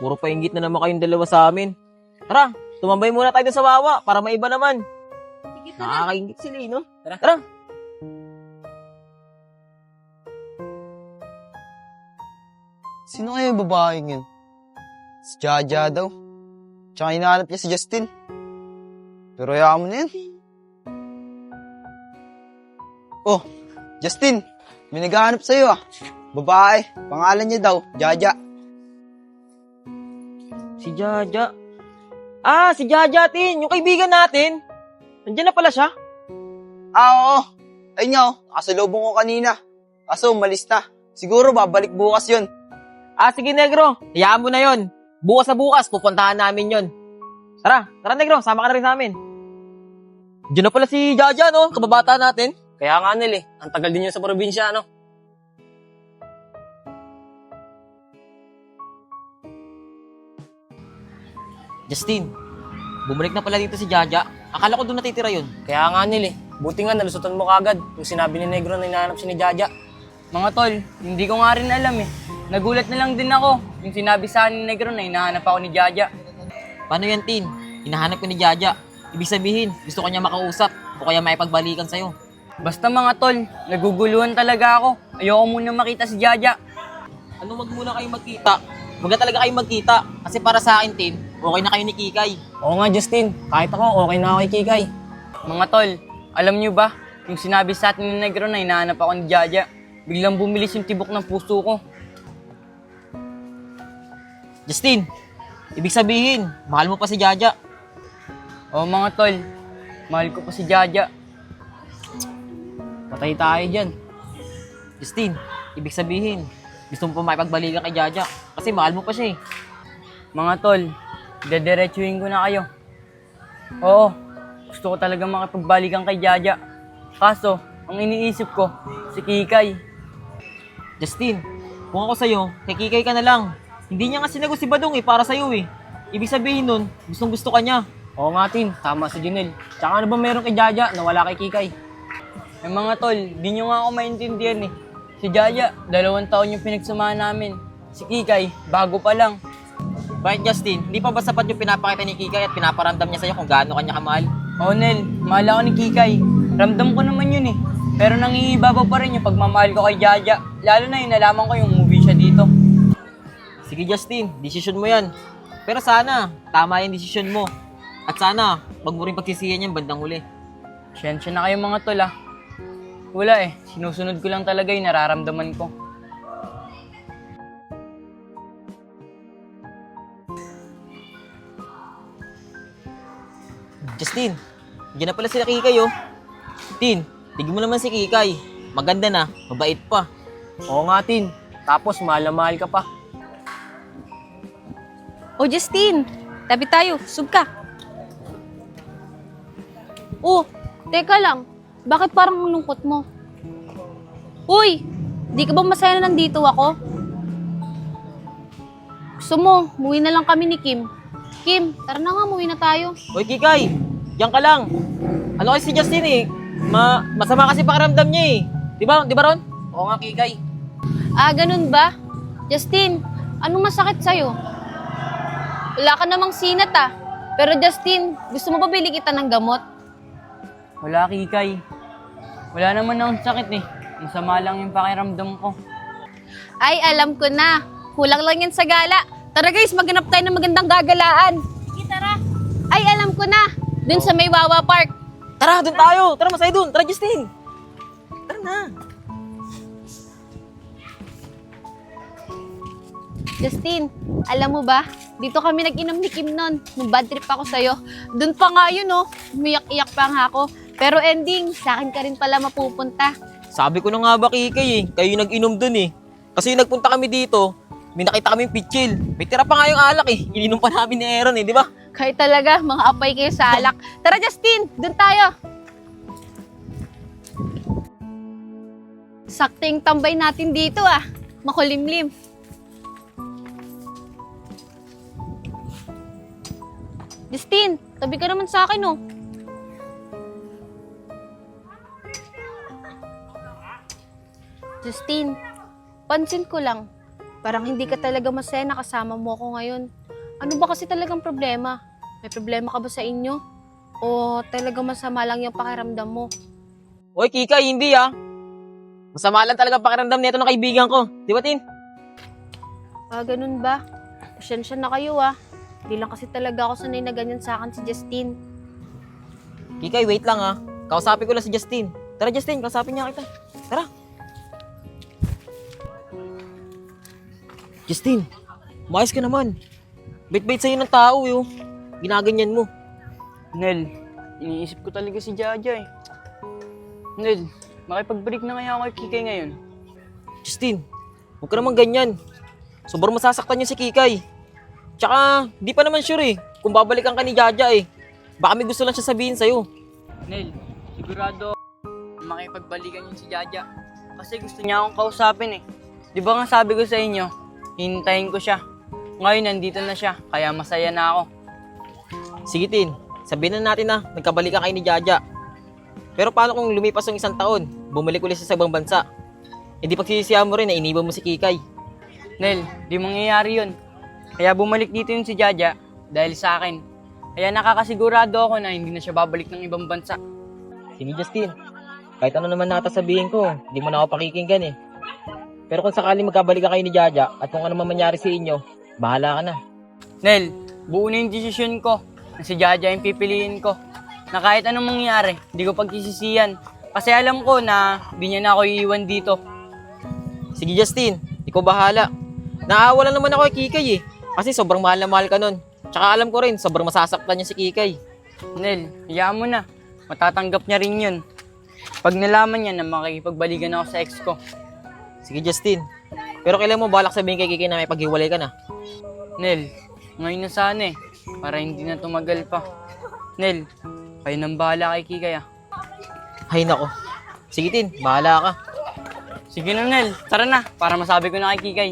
Puro painggit na naman kayong dalawa sa amin. Tara, tumambay muna tayo sa Wawa para maiba naman. Sige, tara. Nakakaingit sila eh, no? Tara. Sino kaya yung babaeng yun? Si Jaja daw. Tsaka hinahanap niya si Justin. Pero hayaan mo na yan. Oh, Justin, may naghahanap sa'yo ah. Babae, pangalan niya daw, Jaja. Si Jaja. Ah, si Jaja, Tin. Yung kaibigan natin. Nandiyan na pala siya. Ah, oo. Ayun niya oh, nakasalubong ko kanina. Kaso umalis na. Siguro babalik bukas yun. Ah, sige, Negro. Hayaan mo na yon. Bukas na bukas, pupuntahan namin yon. Tara, Negro. Sama ka na rin sa amin. Diyan na pala si Jaja, no? Kababata natin. Kaya nga Nel ang tagal din yun sa probinsya, ano? Justin, bumalik na pala dito si Jaja. Akala ko doon natitira yun. Kaya nga Nel buti nga nalusutan mo kagad yung sinabi ni Negro na hinahanap si ni Jaja. Mga tol, hindi ko nga rin alam eh. Nagulat na lang din ako yung sinabi sa akin ni Negro na hinahanap ako ni Jaja. Paano yan, Tin? Hinahanap ko ni Jaja. Ibig sabihin, gusto ko niya makausap o kaya maipagbalikan sa'yo. Basta mga tol, naguguluhan talaga ako. Ayoko muna makita si Jaja. Ano wag muna kayong magkita? Wag na talaga kayong magkita. Kasi para sa akin, Tin, okay na kayo ni Kikay. Oo nga Justin, kahit ako okay na ako kay Kikay. Mga tol, alam nyo ba, yung sinabi sa atin ni Negro na hinahanap ako ni Jaja, biglang bumilis yung tibok ng puso ko. Justin, ibig sabihin, mahal mo pa si Jaja. Oo mga tol, mahal ko pa si Jaja. Patay tayo dyan. Justin, ibig sabihin, gusto mo pa maipagbalikan kay Jaja. Kasi mahal mo pa siya eh. Mga tol, dederechuhin ko na kayo. Oo, gusto ko talaga makipagbalikan kay Jaja. Kaso, ang iniisip ko, si Kikay. Justin, kung ako sa'yo, kay Kikay ka na lang. Hindi niya nga sinagot si Badong eh, para sa'yo eh. Ibig sabihin nun, gustong gusto ka niya. Oo nga Tin, tama si Junel. Tsaka ano ba meron kay Jaja na wala kay Kikay? Eh mga tol, di nyo nga ako maintindihan eh. Si Jaja, 2 taon yung pinagsamahan namin. Si Kikay, bago pa lang. Bakit Justin, hindi pa ba sapat yung pinapakita ni Kikay at pinaparamdam niya sa'yo kung gaano kanya kamahal? Oo Nel, mahal ako ni Kikay. Ramdam ko naman yun eh. Pero nangingibabaw pa rin yung pagmamahal ko kay Jaja. Lalo na yung nalaman ko yung movie siya dito. Sige Justin, desisyon mo yan. Pero sana, tama yung desisyon mo. At sana, wag mo rin pagsisiyan yan bandang huli. Siyensya na kayo mga tol ah. Wala eh, sinusunod ko lang talaga yung nararamdaman ko. Justin, diyan na pala sila Kikay oh. Tin, tignan mo naman si Kikay. Maganda na, mabait pa. Oo nga Tin, tapos mahal na mahal ka pa. Oh, Justin, tabi tayo. Sub ka. Oh, teka lang. Bakit parang ang lungkot mo? Uy, di ka ba masaya na nandito ako? Gusto mo, muwi na lang kami ni Kim. Kim, tara na nga, muwi na tayo. Hoy Kikay, diyan ka lang. Ano kasi si Justin eh? Masama kasi pakiramdam niya eh. Di ba Ron? Oo nga Kikay. Ah, ganun ba? Justin, anong masakit sa'yo? Wala ka namang sinat ah. Pero Justin, gusto mo ba bili kita ng gamot? Wala Kikay. Wala naman akong sakit eh. Masama lang yung pakiramdam ko. Ay, alam ko na. Kulang lang yan sa gala. Tara guys, maghanap tayo ng magandang gagalaan. Sige, tara. Ay, alam ko na. Dun sa may Wawa Park. Tara, doon tayo. Tara, masaya doon. Tara, Justin. Tara na. Justin, alam mo ba? Dito kami nag-inom ni Kim nun. Nung bad trip ako sa'yo. Dun pa nga yun, oh. Umiyak-iyak pa nga ako. Pero ending, sa akin ka rin pala mapupunta. Sabi ko na nga ba Kikay eh. Kayo yung nag-inom doon eh. Kasi yung nagpunta kami dito, may nakita kami yung pitchil. May tira pa nga yung alak eh. Ininom pa namin ni Aaron eh, di ba? Kayo talaga, mga apay kayo sa alak. Tara Justin, dun tayo. Sakting tambay natin dito ah. Makulimlim. Justin, tabi ka naman sa akin oh. Justin, pansin ko lang. Parang hindi ka talaga masaya na kasama mo ako ngayon. Ano ba kasi talagang problema? May problema ka ba sa inyo? O talaga masama lang yung pakiramdam mo? Hoy, Kikay, hindi ah. Masama lang talaga ang pakiramdam nito ng kaibigan ko. Di ba, Tin? Ganun ba? Pasensya na kayo ah. Hindi lang kasi talaga ako sanay na ganyan sa akin si Justin. Kikay, wait lang ah. Kausapin ko lang si Justin. Tara, Justin, kausapin niya kita. Tara. Justin, maayos ka naman. Bait-bait sa'yo ng tao eh. Oh. Ginaganyan mo. Nel, iniisip ko talaga si Jaja eh. Nel, makipag-break na kaya ako kay Kikay ngayon. Justin, huwag ka naman ganyan. Sobrang masasaktan niya si Kikay. Tsaka, di pa naman sure eh. Kung babalikan ka ni Jaja eh. Baka may gusto lang siya sabihin sa'yo. Nel, sigurado makipagbalikan yun si Jaja. Kasi gusto niya akong kausapin eh. Di ba nga sabi ko sa inyo, hintayin ko siya. Ngayon nandito na siya, kaya masaya na ako. Sige, Tin. Sabihin na natin na nagkabalikan kayo ni Jaja. Pero paano kung lumipas ng 1 taon, bumalik ulit sa ibang bansa? Hindi pagsisisihan mo rin na iniwan mo si Kikay. Nel, di mangyayari yun. Kaya bumalik dito yun si Jaja dahil sa akin. Kaya nakakasigurado ako na hindi na siya babalik ng ibang bansa. Sige, Justin. Kahit ano naman natasabihin ko, hindi mo na ako pakikinggan eh. Pero kung sakaling magkabalikan kayo ni Jaja at kung ano man mangyari sa inyo, bahala ka na. Nel, buo na yung desisyon ko na si Jaja yung pipiliin ko. Na kahit anong mangyari, hindi ko pagkisisiyan. Kasi alam ko na hindi niya na ako iiwan dito. Sige, Justin. Ikaw bahala. Naawa lang naman ako kay Kikay eh. Kasi sobrang mahal na mahal ka nun. Tsaka alam ko rin, sobrang masasaktan niya si Kikay. Nel, hayaan mo na. Matatanggap niya rin yun. Pag nalaman niya na makikipagbalikan ako sa ex ko. Sige, Justin. Pero kailan mo balak sabihin kay Kikay na may paghiwalay ka na? Nel, ngayon na sana eh. Para hindi na tumagal pa. Nel, kayo nang bahala kay Kikay ah. Ay nako. Sige, Tin. Bahala ka. Sige na Nel, tara na. Para masabi ko na kay Kikay.